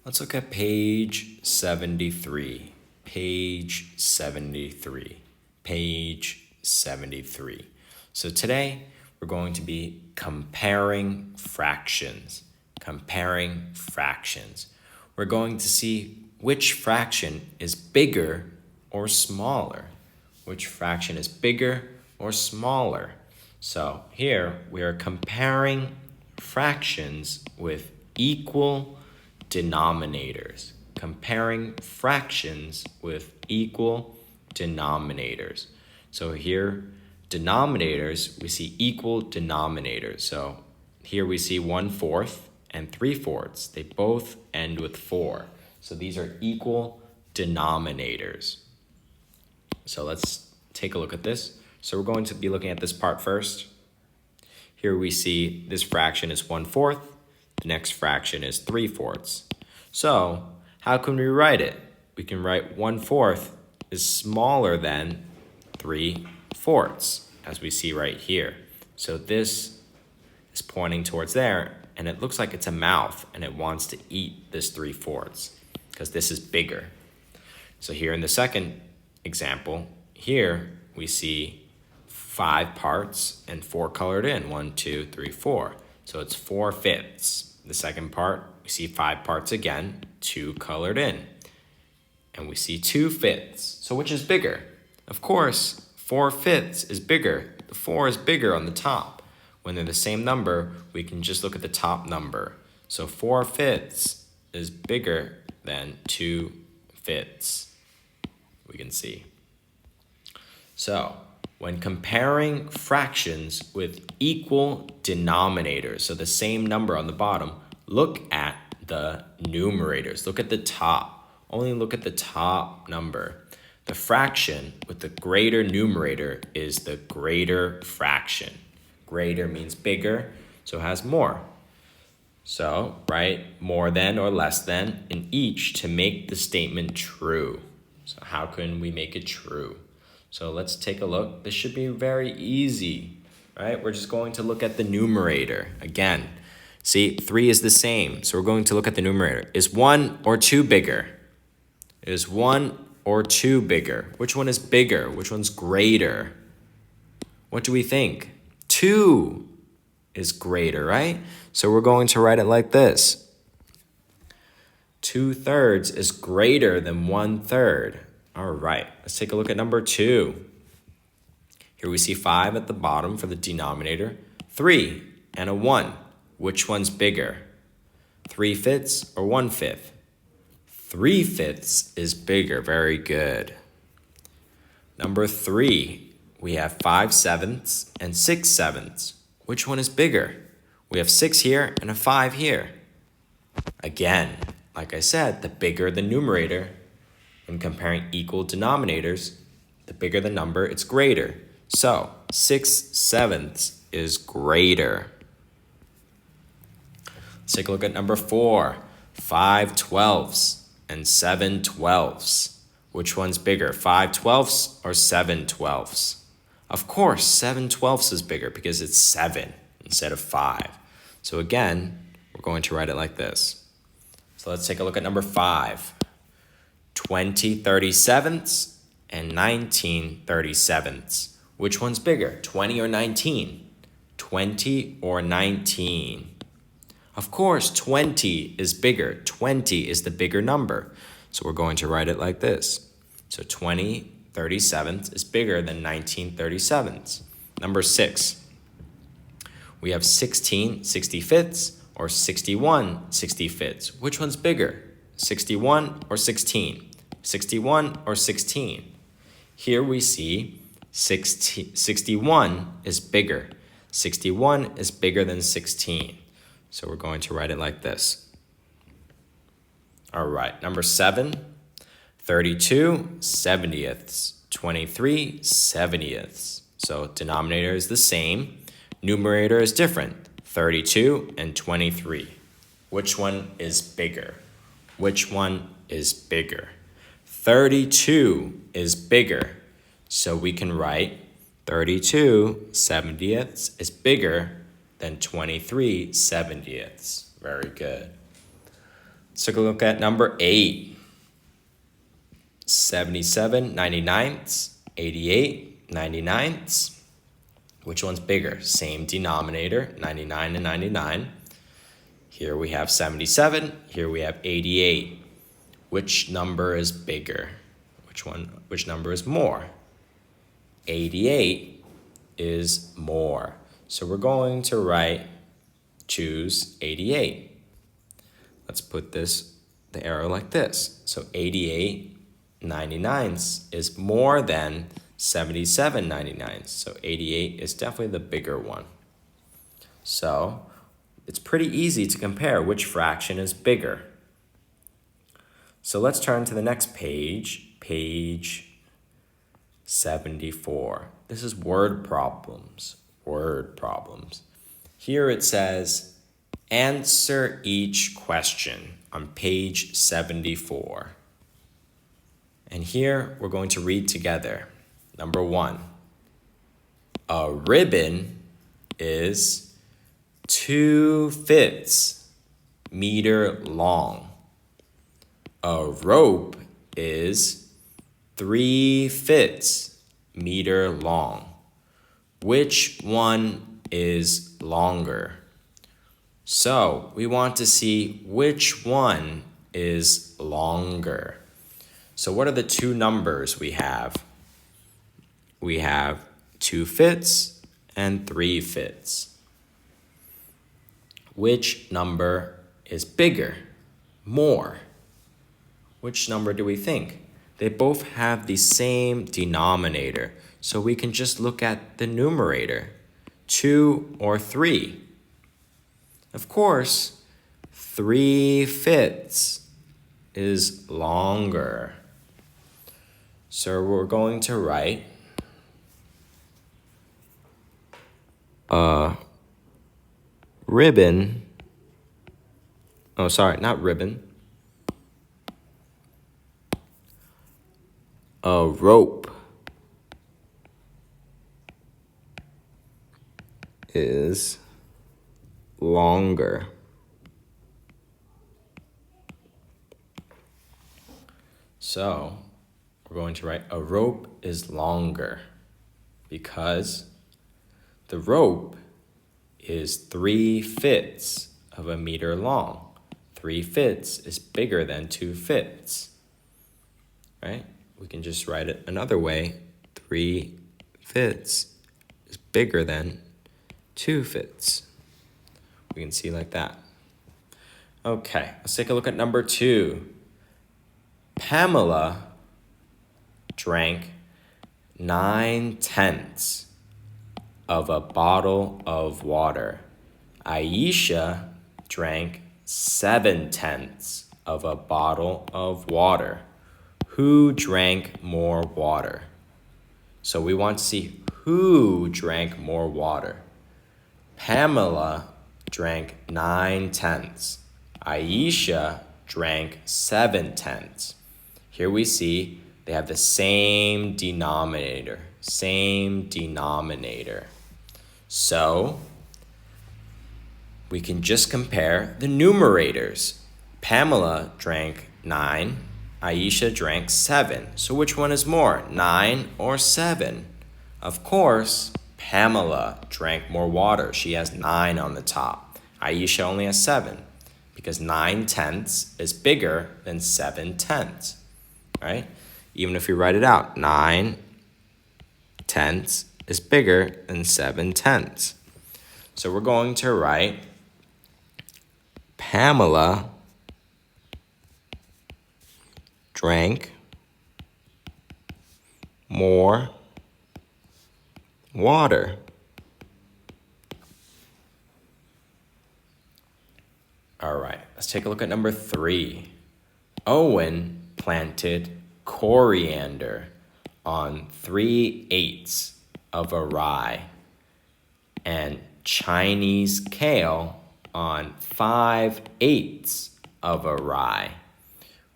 Let's look at page 73. Page 73. Page 73. So today we're going to be comparing fractions. Comparing fractions. We're going to see which fraction is bigger or smaller. Which fraction is bigger or smaller. So here we are comparing fractions with equal denominators. Comparing fractions with equal denominators. So here, denominators, we see equal denominators. So here we see 1/4 and 3/4. They both end with 4. So these are equal denominators. So let's take a look at this. So we're going to be looking at this part first. Here we see this fraction is 1/4. The next fraction is 3/4. So how can we write it? We can write 1/4 is smaller than 3/4, as we see right here. So this is pointing towards there, and it looks like it's a mouth, and it wants to eat this 3/4 because this is bigger. So here in the second example, here we see 5 parts and 4 colored in. 1, 2, 3, 4. So it's 4/5. The second part, we see 5 parts again, 2 colored in. And we see 2/5. So which is bigger? Of course, 4/5 is bigger. The 4 is bigger on the top. When they're the same number, we can just look at the top number. So 4/5 is bigger than 2/5. We can see. So when comparing fractions with equal denominators, so the same number on the bottom, look at the numerators. Look at the top. Only look at the top number. The fraction with the greater numerator is the greater fraction. Greater means bigger, so it has more. So write more than or less than in each to make the statement true. So how can we make it true? So let's take a look. This should be very easy, right? We're just going to look at the numerator. Again, see, 3 is the same. So we're going to look at the numerator. Is 1 or 2 bigger? Is 1 or 2 bigger? Which one is bigger? Which one's greater? What do we think? 2 is greater, right? So we're going to write it like this. 2/3 is greater than 1/3. All right, let's take a look at number 2. Here we see 5 at the bottom for the denominator, 3 and a 1. Which one's bigger? 3/5 or 1/5? 3/5 is bigger. Very good. Number 3, we have 5/7 and 6/7. Which one is bigger? We have 6 here and a 5 here. Again, like I said, the bigger the numerator, when comparing equal denominators, the bigger the number, it's greater. So 6/7 is greater. Let's take a look at number 4. 5/12 and 7/12. Which one's bigger, 5/12 or 7/12? Of course, 7/12 is bigger because it's 7 instead of 5. So again, we're going to write it like this. So let's take a look at number 5. 20/37 and 19/37. Which one's bigger, 20 or 19? 20 or 19? Of course, 20 is bigger. 20 is the bigger number. So we're going to write it like this. So 20/37 is bigger than 19/37. Number 6. We have 16/65 or 61/65. Which one's bigger? 61 or 16? 61 or 16? Here we see 61 is bigger. 61 is bigger than 16. So we're going to write it like this. All right, number 7, 32/70. 23/70. So denominator is the same. Numerator is different. 32 and 23. Which one is bigger? Which one is bigger? 32 is bigger. So we can write 32/70 is bigger than 23/70. Very good. Let's take a look at number 8. 77 99ths, 88 99ths. Which one's bigger? Same denominator, 99 and 99. Here we have 77, here we have 88. Which number is bigger? Which number is more? 88 is more. So we're going to choose 88. Let's put the arrow like this. So 88 99ths is more than 77 99ths. So 88 is definitely the bigger one. So it's pretty easy to compare which fraction is bigger. So let's turn to the next page, page 74. This is word problems. Here it says, answer each question on page 74. And here we're going to read together. Number 1, a ribbon is 2/5 meter long. A rope is 3/5 meter long. Which one is longer? So we want to see which one is longer. So what are the two numbers we have? We have 2/5 and 3/5. Which number is bigger? More? Which number do we think? They both have the same denominator, so we can just look at the numerator, 2 or 3. Of course, 3/5 is longer. So we're going to write ribbon. Oh, sorry, not ribbon. A rope is longer. So we're going to write a rope is longer because the rope is 3/5 of a meter long. 3/5 is bigger than 2/5, right? We can just write it another way. 3/5 is bigger than 2/5. We can see like that. Okay, let's take a look at number 2. Pamela drank 9/10 of a bottle of water. Aisha drank 7/10 of a bottle of water. Who drank more water? So we want to see who drank more water. Pamela drank 9/10. Aisha drank 7/10. Here we see they have the same denominator. So we can just compare the numerators. Pamela drank 9. Aisha drank 7. So which one is more, 9 or 7? Of course, Pamela drank more water. She has 9 on the top. Aisha only has 7 because 9/10 is bigger than 7/10, right? Even if you write it out, 9/10 is bigger than 7/10. So we're going to write Pamela drank more water. All right, let's take a look at number 3. Owen planted coriander on 3/8 of a rye and Chinese kale on 5/8 of a rye.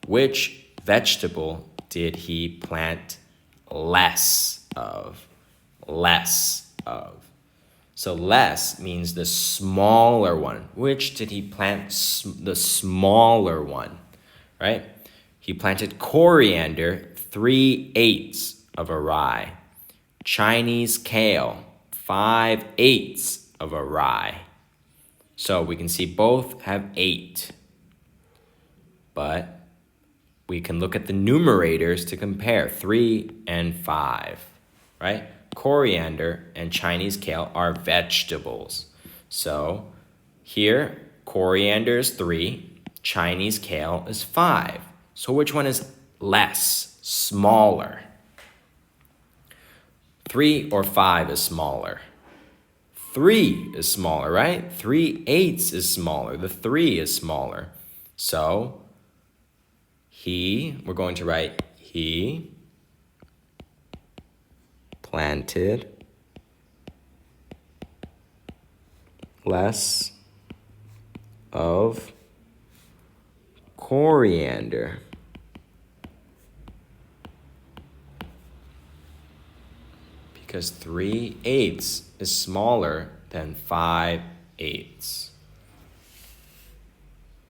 Which vegetable did he plant less of? So less means the smaller one. Which did he plant the smaller one, right? He planted coriander, 3/8 of a rye. Chinese kale, 5/8 of a rye. So we can see both have 8. But we can look at the numerators to compare 3 and 5, right? Coriander and Chinese kale are vegetables. So here, coriander is 3, Chinese kale is 5. So which one is less, smaller? 3 or 5 is smaller. 3 is smaller, right? 3/8 is smaller. The 3 is smaller. So we're going to write he planted less of coriander. Because 3/8 is smaller than 5/8.